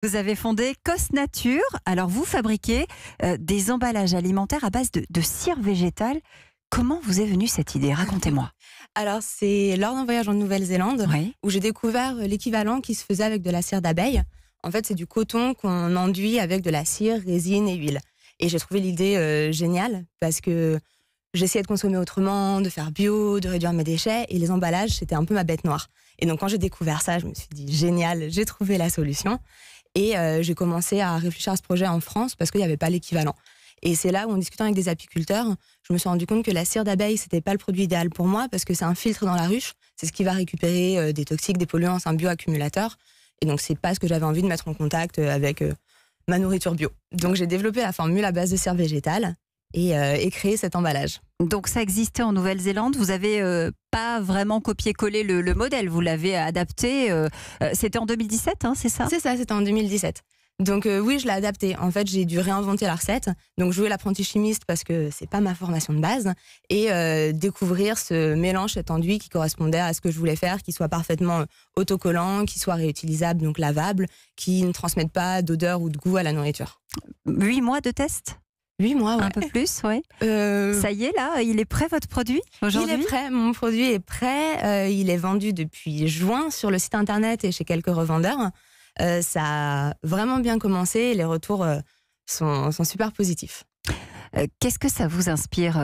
Vous avez fondé Cos Nature. Alors, vous fabriquez des emballages alimentaires à base de cire végétale. Comment vous est venue cette idée? Racontez-moi. Alors, c'est lors d'un voyage en Nouvelle-Zélande où j'ai découvert l'équivalent qui se faisait avec de la cire d'abeille. En fait, c'est du coton qu'on enduit avec de la cire, résine et huile. Et j'ai trouvé l'idée géniale parce que j'essayais de consommer autrement, de faire bio, de réduire mes déchets. Et les emballages, c'était un peu ma bête noire. Et donc, quand j'ai découvert ça, je me suis dit, génial, j'ai trouvé la solution. Et j'ai commencé à réfléchir à ce projet en France parce qu'il n'y avait pas l'équivalent. Et c'est là où, en discutant avec des apiculteurs, je me suis rendu compte que la cire d'abeille, c'était pas le produit idéal pour moi parce que c'est un filtre dans la ruche. C'est ce qui va récupérer des toxiques, des polluants, c'est un bioaccumulateur. Et donc, c'est pas ce que j'avais envie de mettre en contact avec ma nourriture bio. Donc, j'ai développé la formule à base de cire végétale et créé cet emballage. Donc, ça existait en Nouvelle-Zélande. Vous n'avez pas vraiment copié-collé le modèle. Vous l'avez adapté. C'était en 2017, hein, c'est ça? C'est ça, c'était en 2017. Donc oui, je l'ai adapté. En fait, j'ai dû réinventer la recette. Donc jouer l'apprenti chimiste parce que c'est pas ma formation de base et découvrir ce mélange, cet enduit qui correspondait à ce que je voulais faire, qui soit parfaitement autocollant, qui soit réutilisable, donc lavable, qui ne transmette pas d'odeur ou de goût à la nourriture. 8 mois de test? 8 mois, ouais. Un peu plus, oui. Ça y est, là, il est prêt votre produit aujourd'hui? Il est prêt, mon produit est prêt. Il est vendu depuis juin sur le site internet et chez quelques revendeurs. Ça a vraiment bien commencé, les retours sont super positifs. Qu'est-ce que ça vous inspire,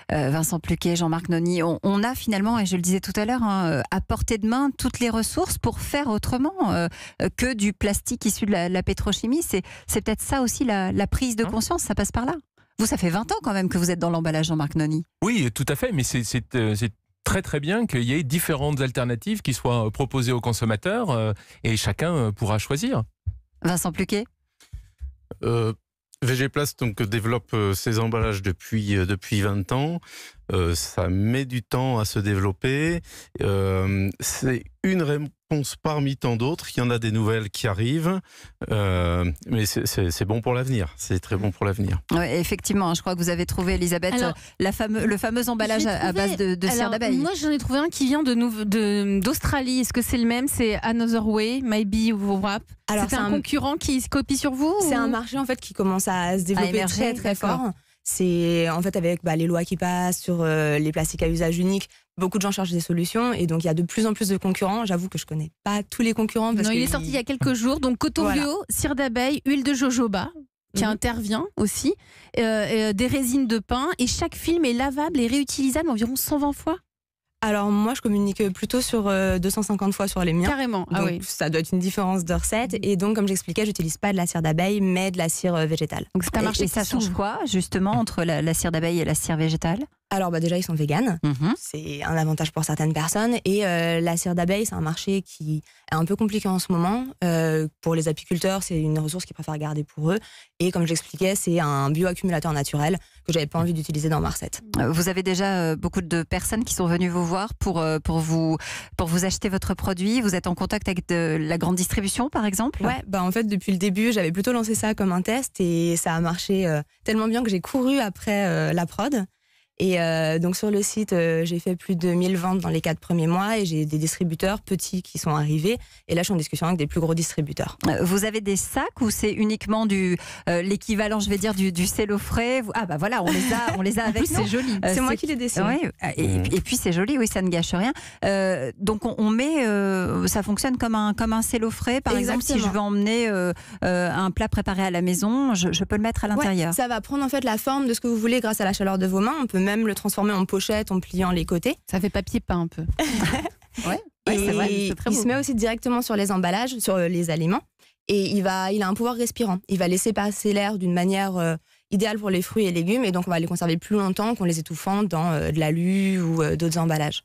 Vincent Pluquet, Jean-Marc Noni? On a finalement, et je le disais tout à l'heure, à portée de main toutes les ressources pour faire autrement que du plastique issu de la pétrochimie. C'est peut-être ça aussi la prise de conscience, ça passe par là. Vous, ça fait 20 ans quand même que vous êtes dans l'emballage, Jean-Marc Noni. Oui, tout à fait, mais c'est très très bien qu'il y ait différentes alternatives qui soient proposées aux consommateurs et chacun pourra choisir. Vincent Pluquet. VG-Plast donc développe ses emballages depuis 20 ans. Ça met du temps à se développer. C'est une réponse parmi tant d'autres. Il y en a des nouvelles qui arrivent. Mais c'est bon pour l'avenir. C'est très bon pour l'avenir. Oui, effectivement, je crois que vous avez trouvé, Elisabeth, alors, le fameux emballage à base de cire d'abeille. Moi, j'en ai trouvé un qui vient d'Australie. Est-ce que c'est le même? C'est Another Way, Maybe Wrap. C'est un concurrent qui se copie sur vous? C'est un marché en fait qui commence à se développer très très fort. C'est en fait avec les lois qui passent sur les plastiques à usage unique, beaucoup de gens cherchent des solutions et donc il y a de plus en plus de concurrents. J'avoue que je connais pas tous les concurrents. Non, il est sorti il y a quelques jours. Donc coton bio, cire d'abeille, huile de jojoba qui intervient aussi, des résines de pin et chaque film est lavable et réutilisable environ 120 fois. Alors moi je communique plutôt sur 250 fois sur les miens. Carrément, donc ça doit être une différence de recette. Et donc comme j'expliquais, j'utilise pas de la cire d'abeille mais de la cire végétale. Donc c'est un marché. Et ça change quoi justement entre la cire d'abeille et la cire végétale? Alors déjà ils sont véganes, c'est un avantage pour certaines personnes. Et la cire d'abeille c'est un marché qui est un peu compliqué en ce moment. Pour les apiculteurs c'est une ressource qu'ils préfèrent garder pour eux. Et comme j'expliquais c'est un bioaccumulateur naturel que j'avais pas envie d'utiliser dans ma recette. Vous avez déjà beaucoup de personnes qui sont venues vous voir pour vous acheter votre produit. Vous êtes en contact avec la grande distribution par exemple? Ouais, en fait depuis le début j'avais plutôt lancé ça comme un test et ça a marché tellement bien que j'ai couru après la prod. Et donc sur le site, j'ai fait plus de 1000 ventes dans les 4 premiers mois et j'ai des distributeurs petits qui sont arrivés. Et là, je suis en discussion avec des plus gros distributeurs. Vous avez des sacs ou c'est uniquement l'équivalent, je vais dire, du cello frais? Ah bah voilà, on les a avec nous. C'est joli. C'est moi qui les dessine. Ouais, et puis c'est joli, oui, ça ne gâche rien. Donc on met, ça fonctionne comme un cello frais. Par exemple, si je veux emmener un plat préparé à la maison, je peux le mettre à l'intérieur. Ouais, ça va prendre en fait la forme de ce que vous voulez grâce à la chaleur de vos mains. On peut même le transformer en pochette en pliant les côtés. Ça fait papier peint un peu. C'est vrai, il se met aussi directement sur les emballages, sur les aliments. Et il a un pouvoir respirant. Il va laisser passer l'air d'une manière idéale pour les fruits et légumes. Et donc on va les conserver plus longtemps qu'en les étouffant dans de l'alu ou d'autres emballages.